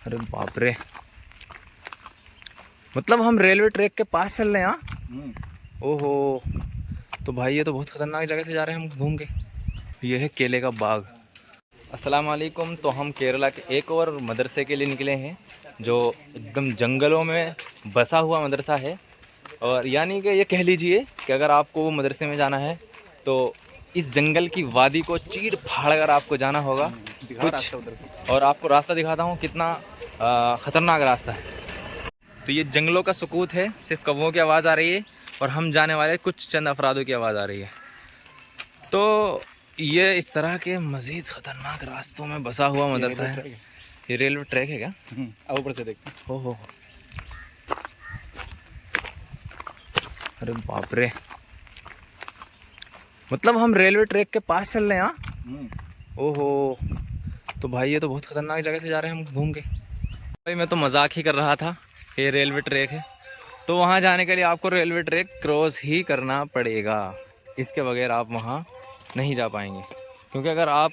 अरे बाप रे, मतलब हम रेलवे ट्रैक के पास चल रहे हैं। हाँ, ओहो, तो भाई ये तो बहुत ख़तरनाक जगह से जा रहे हैं हम घूम के। ये है केले का बाग। अस्सलाम वालेकुम। तो हम केरला के एक और मदरसे के लिए निकले हैं जो एकदम जंगलों में बसा हुआ मदरसा है। और यानी कि ये कह लीजिए कि अगर आपको वो मदरसे में जाना है तो इस जंगल की वादी को चीर फाड़ कर आपको जाना होगा कुछ। और आपको रास्ता दिखाता हूँ कितना ख़तरनाक रास्ता है। तो ये जंगलों का सुकूत है, सिर्फ कौवों की आवाज़ आ रही है और हम जाने वाले कुछ चंद अफरादों की आवाज़ आ रही है। तो ये इस तरह के मज़ीद ख़तरनाक रास्तों में बसा हुआ मदरसा है। ये रेलवे ट्रैक है क्या? अब ऊपर से देखते हैं। हो, अरे बाप रे, मतलब हम रेलवे ट्रैक के पास चल रहे हैं। हाँ, ओहो, तो भाई ये तो बहुत ख़तरनाक जगह से जा रहे हैं हम घूम के। भाई मैं तो मजाक ही कर रहा था, ये रेलवे ट्रैक है तो वहाँ जाने के लिए आपको रेलवे ट्रैक क्रॉस ही करना पड़ेगा। इसके बगैर आप वहाँ नहीं जा पाएंगे, क्योंकि अगर आप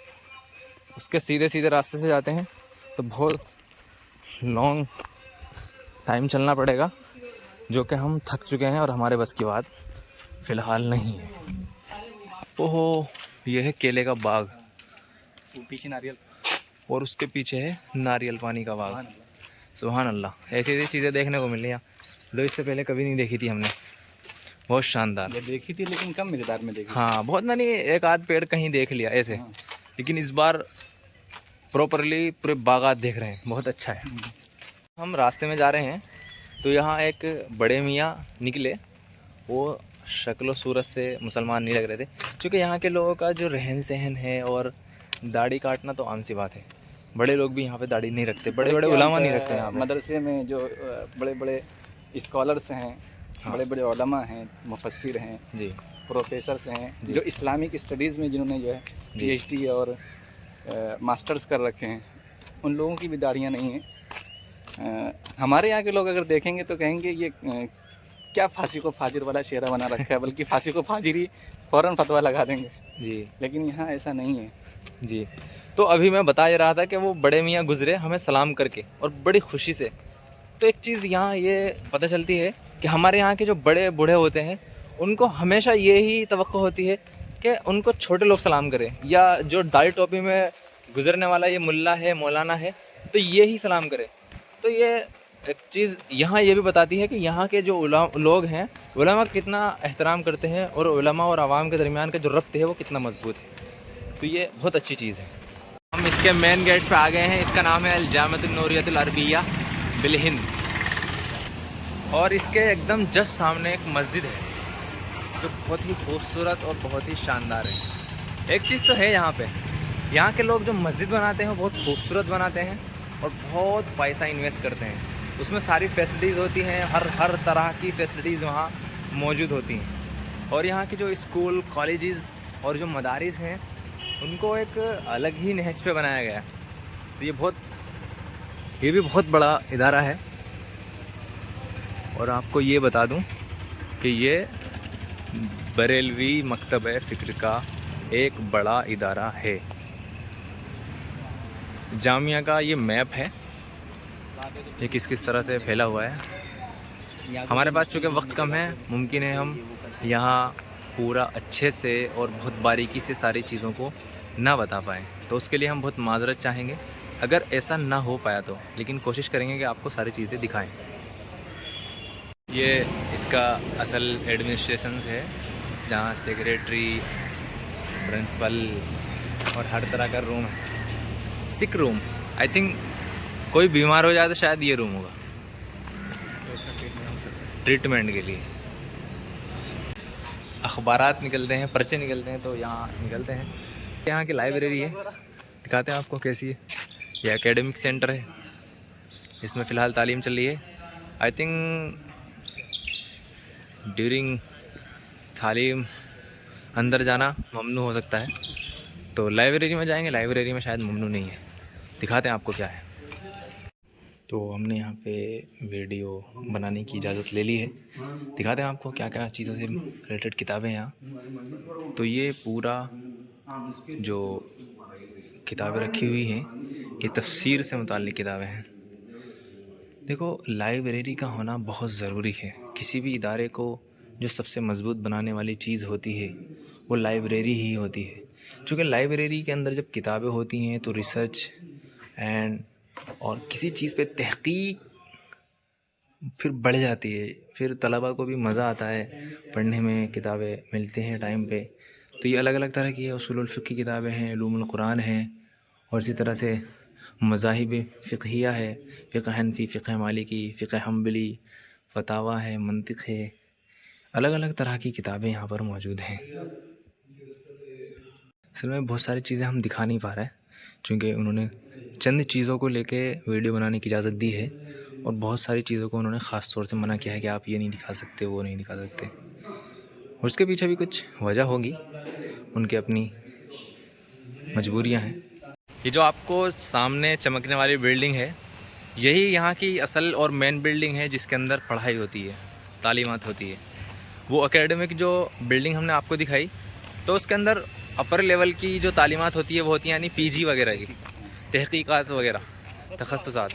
उसके सीधे सीधे रास्ते से जाते हैं तो बहुत लॉन्ग टाइम चलना पड़ेगा, जो कि हम थक चुके हैं और हमारे बस की बात फ़िलहाल नहीं है। ओहो, ये है केले का बाग, पीछे नारियल और उसके पीछे है नारियल पानी का बाग। सुभान अल्लाह, ऐसी ऐसी चीज़ें देखने को मिल रही हैं जो इससे पहले कभी नहीं देखी थी हमने। बहुत शानदार। ये देखी थी लेकिन कम मिकदार में देखी। हाँ, बहुत, मैंने एक आध पेड़ कहीं देख लिया ऐसे, लेकिन इस बार प्रॉपरली पूरे बागात देख रहे हैं। बहुत अच्छा है। हम रास्ते में जा रहे हैं तो यहाँ एक बड़े मियाँ निकले। वो शक्ल सूरत से मुसलमान नहीं लग रहे थे, क्योंकि यहाँ के लोगों का जो रहन सहन है और दाढ़ी काटना तो आम सी बात है। बड़े लोग भी यहाँ पे दाढ़ी नहीं रखते, बड़े बड़े उलामा नहीं रखते यहाँ पे। मदरसे में जो बड़े बड़े स्कॉलर्स हैं, हाँ, बड़े बड़े उलमा हैं, मुफस्सिर हैं जी, प्रोफेसर्स हैं, जी, जो इस्लामिक स्टडीज़ में जिन्होंने जो है PhD और मास्टर्स कर रखे हैं, उन लोगों की भी दाढ़ियाँ नहीं हैं। हमारे यहाँ के लोग अगर देखेंगे तो कहेंगे ये क्या फांसी को फाजिर वाला चेहरा बना रखा है, बल्कि फांसी को फाजिर फ़ौरन फतवा लगा देंगे। जी, लेकिन यहाँ ऐसा नहीं है। जी। तो अभी मैं बता ही रहा था कि वो बड़े मियाँ गुजरे हमें सलाम करके और बड़ी खुशी से। तो एक चीज़ यहाँ ये पता चलती है कि हमारे यहाँ के जो बड़े बूढ़े होते हैं उनको हमेशा ये ही तवक्को होती है कि उनको छोटे लोग सलाम करें, या जो दाढ़ी टोपी में गुजरने वाला ये मुल्ला है, मौलाना है, तो ये ही सलाम करे। तो ये एक चीज़ यहाँ ये भी बताती है कि यहाँ के जो लोग हैं उलमा का कितना एहतराम करते हैं और उलमा और आवाम के दरमियान का जो रब्त है वो कितना मजबूत है। तो ये बहुत अच्छी चीज़ है। हम इसके मेन गेट पे आ गए हैं। इसका नाम है अल जामिअतुन नूरियतुल अरबिया बिल हिंद, और इसके एकदम जस्ट सामने एक मस्जिद है जो बहुत ही खूबसूरत और बहुत ही शानदार है। एक चीज़ तो है यहाँ पे, यहाँ के लोग जो मस्जिद बनाते हैं वो बहुत खूबसूरत बनाते हैं और बहुत पैसा इन्वेस्ट करते हैं। उसमें सारी फैसिलिटीज़ होती हैं, हर तरह की फैसिलिटीज़ वहाँ मौजूद होती हैं। और यहाँ की जो स्कूल, कॉलेजेस और जो मदारिस हैं उनको एक अलग ही नहज पे बनाया गया है। तो ये भी बहुत बड़ा इदारा है। और आपको ये बता दूं कि ये बरेलवी मकतब फ़िक्र का एक बड़ा इदारा है। जामिया का ये मैप है, ये किस तरह से फैला हुआ है। हमारे पास चूँकि वक्त कम है, मुमकिन है हम यहाँ पूरा अच्छे से और बहुत बारीकी से सारी चीज़ों को ना बता पाएँ, तो उसके लिए हम बहुत माजरत चाहेंगे अगर ऐसा ना हो पाया तो, लेकिन कोशिश करेंगे कि आपको सारी चीज़ें दिखाएं। ये इसका असल एडमिनिस्ट्रेशन है, जहाँ सेक्रेटरी, प्रिंसिपल और हर तरह का रूम है। सिक रूम, आई थिंक कोई बीमार हो जाए तो शायद ये रूम होगा ट्रीटमेंट के लिए। अखबारात निकलते हैं, पर्चे निकलते हैं, तो यहाँ निकलते हैं। यहाँ की लाइब्रेरी है, दिखाते हैं आपको कैसी है। ये एकेडमिक सेंटर है, इसमें फ़िलहाल तालीम चल रही है। आई थिंक ड्यूरिंग तालीम अंदर जाना ममनू हो सकता है, तो लाइब्रेरी में जाएंगे। लाइब्रेरी में शायद ममनू नहीं है, दिखाते हैं आपको क्या है। तो हमने यहाँ पे वीडियो बनाने की इजाज़त ले ली है, दिखाते हैं आपको क्या क्या चीज़ों से रिलेटेड किताबें हैं यहाँ। तो ये पूरा जो किताबें रखी हुई हैं ये तफसीर से मुताल्लिक़ किताबें हैं। देखो, लाइब्रेरी का होना बहुत ज़रूरी है। किसी भी इदारे को जो सबसे मज़बूत बनाने वाली चीज़ होती है वो लाइब्रेरी ही होती है। चूँकि लाइब्रेरी के अंदर जब किताबें होती हैं तो रिसर्च एंड और किसी चीज़ पे तहक़ीक़ फिर बढ़ जाती है। फिर तलबा को भी मज़ा आता है पढ़ने में, किताबें मिलते हैं टाइम पे। तो ये अलग अलग तरह की है, उसूलुल फ़िक़्ह की किताबें हैं, उलूमुल कुरान हैं, और इसी तरह से मज़ाहिब फ़िक़हिया है, फ़िक़्ह हनफ़ी, फ़िक़्ह मालिकी, फ़िक़्ह हम्बली, फ़तावा है, मंतिक़ है। अलग अलग तरह की किताबें यहाँ पर मौजूद हैं। असल में बहुत सारी चीज़ें हम दिखा नहीं पा रहे हैं चूँकि उन्होंने चंद चीज़ों को लेके वीडियो बनाने की इजाज़त दी है, और बहुत सारी चीज़ों को उन्होंने ख़ास तौर से मना किया है कि आप ये नहीं दिखा सकते, वो नहीं दिखा सकते। और उसके पीछे भी कुछ वजह होगी, उनकी अपनी मजबूरियाँ हैं। ये जो आपको सामने चमकने वाली बिल्डिंग है, यही यहाँ की असल और मेन बिल्डिंग है जिसके अंदर पढ़ाई होती है, तालीमात होती है। वो एकेडमिक जो बिल्डिंग हमने आपको दिखाई, तो उसके अंदर अपर लेवल की जो तालीमात होती है वो होती है यानी पीजी वगैरह की, तहक़ीक़ात वगैरह, तख़स्सुसात।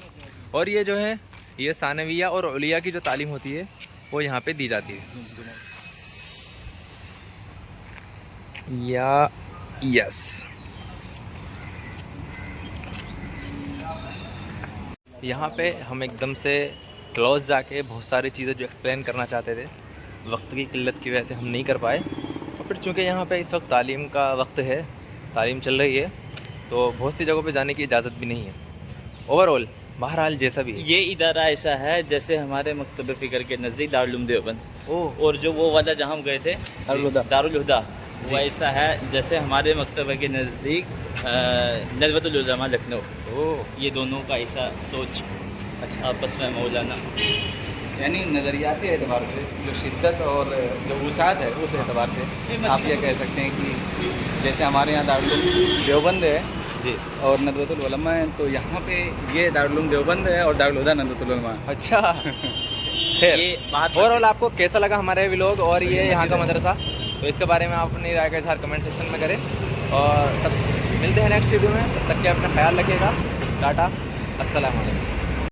और ये जो है ये सानविया और उलिया की जो तालीम होती है वो यहाँ पे दी जाती है। या यस, यहाँ पे हम एकदम से क्लोज जाके बहुत सारी चीज़ें जो एक्सप्लेन करना चाहते थे, वक्त की किल्लत की वजह से हम नहीं कर पाए। और फिर चूँकि यहाँ पे इस वक्त तालीम का वक्त है, तालीम चल रही है, तो बहुत सी जगहों पे जाने की इजाज़त भी नहीं है। ओवरऑल बहरहाल जैसा भी है, ये इदारा ऐसा है जैसे हमारे मकतब फ़िक्र के नज़दीक दारुल उलूम देवबंद, और जो वो वाला जहाँ हम गए थे दारुल हुदा, वो ऐसा है जैसे हमारे मकतब के नज़दीक नज़वतुल उलमा लखनऊ। ये दोनों का ऐसा सोच अच्छा आपस में मौलाना, यानी नज़रियाती एतबार से जो शिद्दत और जो वसाअत है उस एतबार से आप ये कह सकते हैं कि जैसे हमारे यहाँ दारुल उलूम देवबंद है जी, और नदवतुल उलमा है, तो यहाँ पे ये दारुल उलूम देवबंद है और दारुल हुदा नदवतुल उलमा। अच्छा। खैर, ये बात ओवरऑल आपको कैसा लगा हमारे व्लॉग और ये यहाँ का मदरसा, तो इसके बारे में आप अपनी राय का इज़हार कमेंट सेक्शन में करें। और तब मिलते हैं नेक्स्ट वीडियो में, तब तक के अपना ख्याल रखिएगा। टाटा, अस्सलाम वालेकुम।